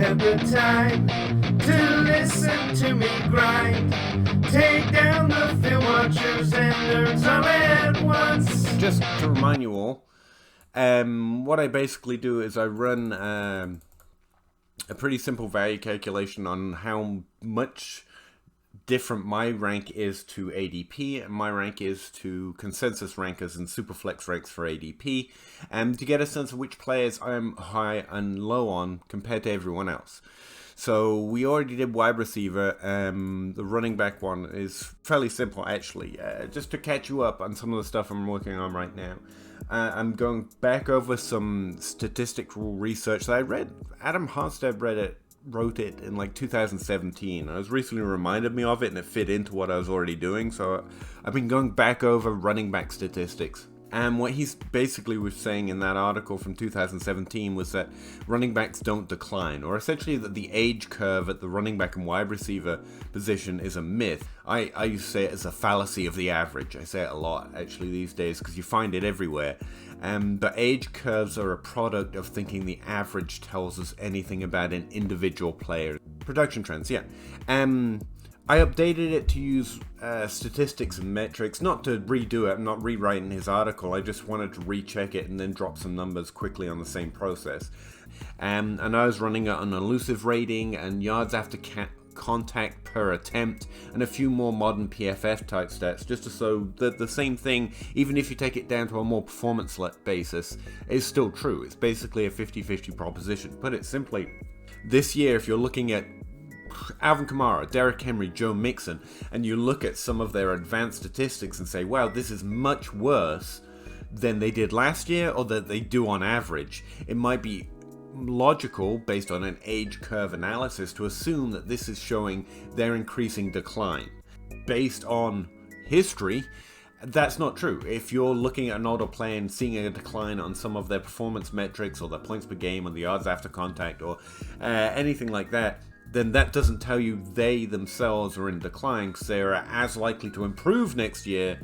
have the time to listen to me grind. Take down the film watchers and nerds all at once. Just to remind you all, what I basically do is I run a pretty simple value calculation on how much different my rank is to ADP and my rank is to consensus rankers and superflex ranks for ADP, and to get a sense of which players I'm high and low on compared to everyone else. So we already did wide receiver. The running back one is fairly simple actually. Just to catch you up on some of the stuff I'm working on right now. I'm going back over some statistical research that I read. Adam Harstad wrote it in like 2017. I was recently reminded me of it and it fit into what I was already doing. So I've been going back over running back statistics. And what he's basically was saying in that article from 2017 was that running backs don't decline, or essentially that the age curve at the running back and wide receiver position is a myth. I used to say it as a fallacy of the average. I say it a lot actually these days because you find it everywhere. But age curves are a product of thinking the average tells us anything about an individual player. Production trends, yeah. I updated it to use statistics and metrics, not to redo it, I'm not rewriting his article, I just wanted to recheck it and then drop some numbers quickly on the same process. And I was running it on elusive rating and yards after contact per attempt and a few more modern PFF type stats, just to show that the same thing, even if you take it down to a more performance basis, is still true. It's basically a 50-50 proposition. Put it simply, this year if you're looking at Alvin Kamara, Derrick Henry, Joe Mixon, and you look at some of their advanced statistics and say, wow, this is much worse than they did last year or that they do on average, it might be logical, based on an age curve analysis, to assume that this is showing their increasing decline. Based on history, that's not true. If you're looking at an older player and seeing a decline on some of their performance metrics or their points per game or the yards after contact or anything like that, then that doesn't tell you they themselves are in decline, because they are as likely to improve next year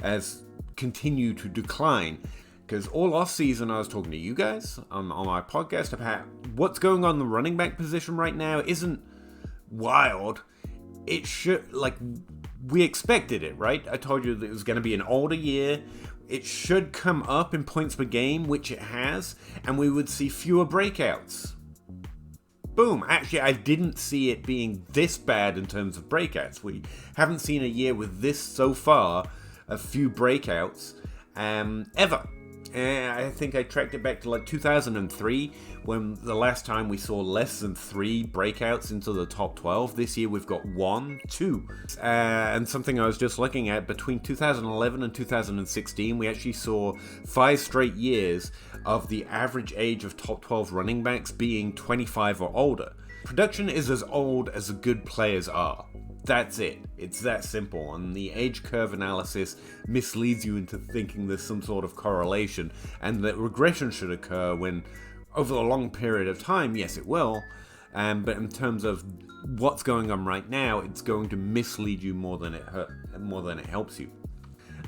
as continue to decline. Because all off-season I was talking to you guys on my podcast about what's going on in the running back position right now isn't wild. It should, like, we expected it, right? I told you that it was going to be an older year. It should come up in points per game, which it has, and we would see fewer breakouts. Boom. Actually, I didn't see it being this bad in terms of breakouts. We haven't seen a year with this so far, a few breakouts, ever. I think I tracked it back to like 2003, when the last time we saw less than 3 breakouts into the top 12. This year we've got 1, 2. And something I was just looking at, between 2011 and 2016, we actually saw 5 straight years of the average age of top 12 running backs being 25 or older. Production is as old as the good players are. That's it. It's that simple. And the age curve analysis misleads you into thinking there's some sort of correlation and that regression should occur when, over a long period of time, yes it will, but in terms of what's going on right now, it's going to mislead you more than it helps you.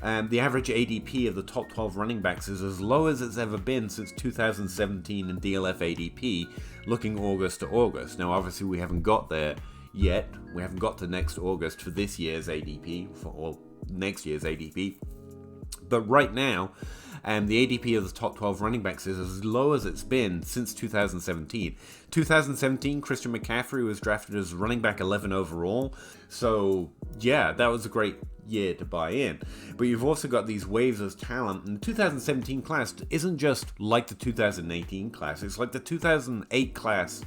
The average ADP of the top 12 running backs is as low as it's ever been since 2017 in DLF ADP, looking August to August. Now obviously we haven't got there yet. We haven't got to next August for this year's ADP, or next year's ADP. But right now, the ADP of the top 12 running backs is as low as it's been since 2017. 2017, Christian McCaffrey was drafted as running back 11 overall. So yeah, that was a great year to buy in. But you've also got these waves of talent, and the 2017 class isn't just like the 2018 class, it's like the 2008 class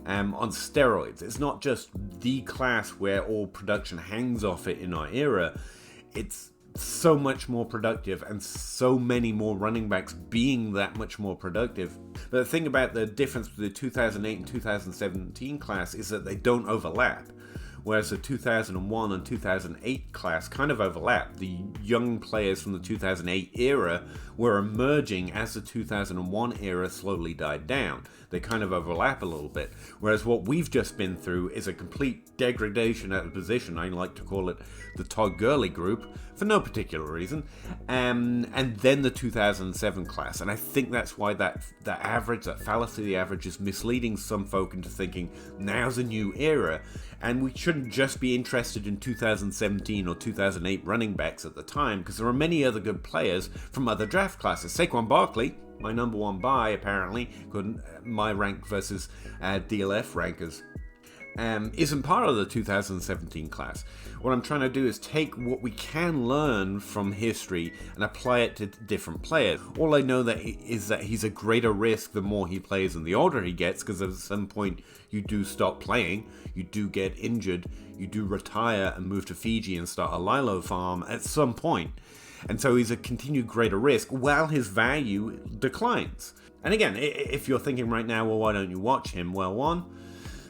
on steroids. It's not just the class where all production hangs off it in our era. It's so much more productive and so many more running backs being that much more productive. But the thing about the difference between the 2008 and 2017 class is that they don't overlap. Whereas the 2001 and 2008 class kind of overlap. The young players from the 2008 era were emerging as the 2001 era slowly died down. They kind of overlap a little bit. Whereas what we've just been through is a complete degradation at the position. I like to call it the Todd Gurley group, for no particular reason. And then the 2007 class. And I think that's why that average, that fallacy of the average, is misleading some folk into thinking now's a new era. And we shouldn't just be interested in 2017 or 2008 running backs at the time, because there are many other good players from other draft classes. Saquon Barkley, my number one buy, apparently, my rank versus DLF rankers, isn't part of the 2017 class. What I'm trying to do is take what we can learn from history and apply it to different players. All I know is that he's a greater risk the more he plays and the older he gets, because at some point you do stop playing, you do get injured, you do retire and move to Fiji and start a lilo farm at some point. And so he's a continued greater risk while his value declines. And again, if you're thinking right now, well, why don't you watch him? Well, one,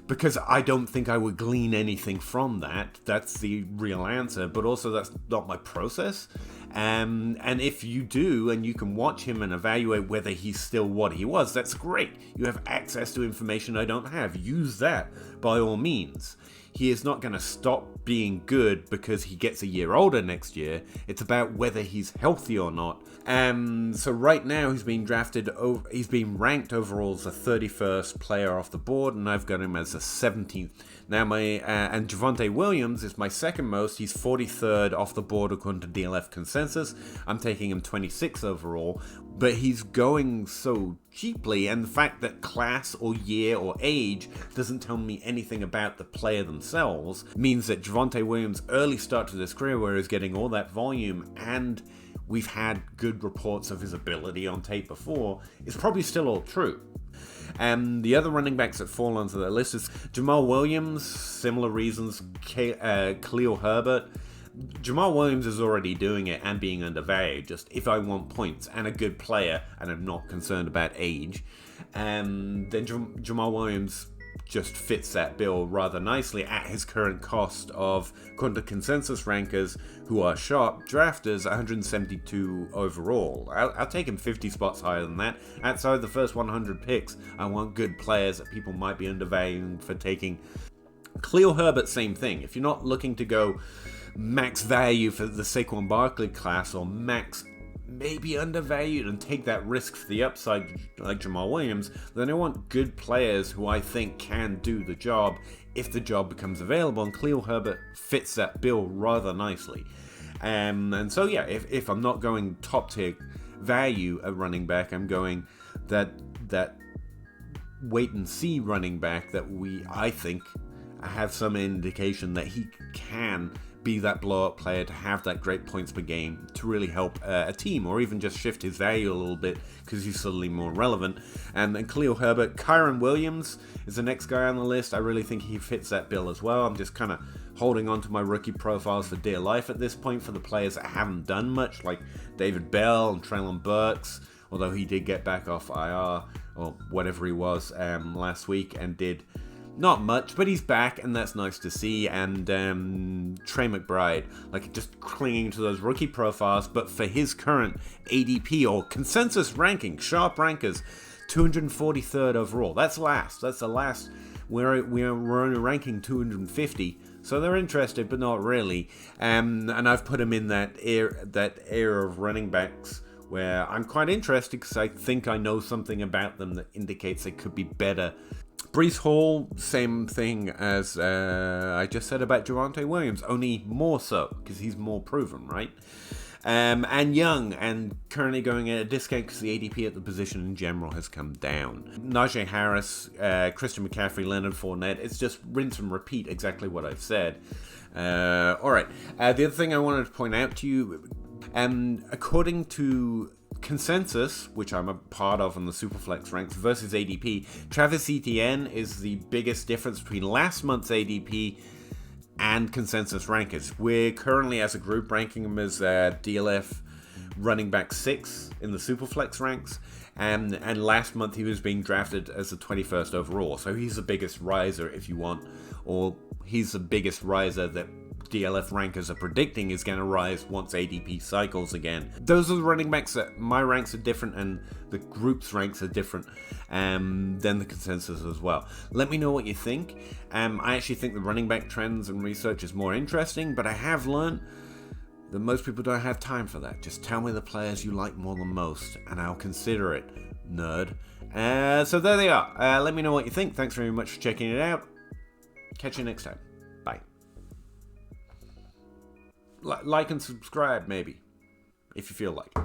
because I don't think I would glean anything from that. That's the real answer. But also, that's not my process. And if you do, and you can watch him and evaluate whether he's still what he was, that's great. You have access to information I don't have. Use that by all means. He is not going to stop being good because he gets a year older next year. It's about whether he's healthy or not. So right now he's being he's being ranked overall as the 31st player off the board, and I've got him as the 17th. Now and Javonte Williams is my second most. He's 43rd off the board according to DLF consensus. I'm taking him 26th overall, but he's going so cheaply, and the fact that class or year or age doesn't tell me anything about the player themselves means that Javonte Williams' early start to this career, where he's getting all that volume and we've had good reports of his ability on tape before, is probably still all true. The other running backs that fall onto that list is Jamal Williams, similar reasons, Khalil Herbert. Jamal Williams is already doing it and being undervalued, just if I want points and a good player and I'm not concerned about age, then Jamal Williams just fits that bill rather nicely at his current cost of, according to consensus rankers who are sharp drafters, 172 overall. I'll take him 50 spots higher than that. Outside the first 100 picks, I want good players that people might be undervaluing for taking. Khalil Herbert, same thing. If you're not looking to go max value for the Saquon Barkley class, or max maybe undervalued and take that risk for the upside like Jamal Williams, then I want good players who I think can do the job if the job becomes available, and Khalil Herbert fits that bill rather nicely. And so yeah, if I'm not going top tier value at running back, I'm going that wait and see running back that I think have some indication that he can be that blow-up player, to have that great points per game, to really help a team, or even just shift his value a little bit because he's suddenly more relevant. And then Khalil Herbert. Kyron Williams is the next guy on the list. I really think he fits that bill as well. I'm just kind of holding on to my rookie profiles for dear life at this point for the players that haven't done much, like David Bell and Treylon Burks, although he did get back off IR, or whatever he was, last week, and did not much, but he's back, and that's nice to see. And Trey McBride, like, just clinging to those rookie profiles, but for his current ADP or consensus ranking, sharp rankers, 243rd overall. That's last. That's the last. We're only ranking 250, so they're interested, but not really. And I've put him in that era of running backs where I'm quite interested because I think I know something about them that indicates they could be better. Breece Hall, same thing as I just said about Javonte Williams, only more so because he's more proven, right? And young, and currently going at a discount because the ADP at the position in general has come down. Najee Harris, Christian McCaffrey, Leonard Fournette, it's just rinse and repeat exactly what I've said. Alright, the other thing I wanted to point out to you, according to consensus, which I'm a part of in the Superflex ranks, versus ADP, Travis Etienne is the biggest difference between last month's ADP and consensus rankers. We're currently, as a group, ranking him as DLF running back 6 in the Superflex ranks, and last month he was being drafted as the 21st overall, so he's the biggest riser if you want, or he's the biggest riser that DLF rankers are predicting is going to rise once ADP cycles again. Those are the running backs that my ranks are different and the group's ranks are different than the consensus as well. Let me know what you think. I actually think the running back trends and research is more interesting, but I have learned that most people don't have time for that. Just tell me the players you like more than most, and I'll consider it, nerd. So there they are. Let me know what you think. Thanks very much for checking it out. Catch you next time. Bye. Like and subscribe, maybe, if you feel like it.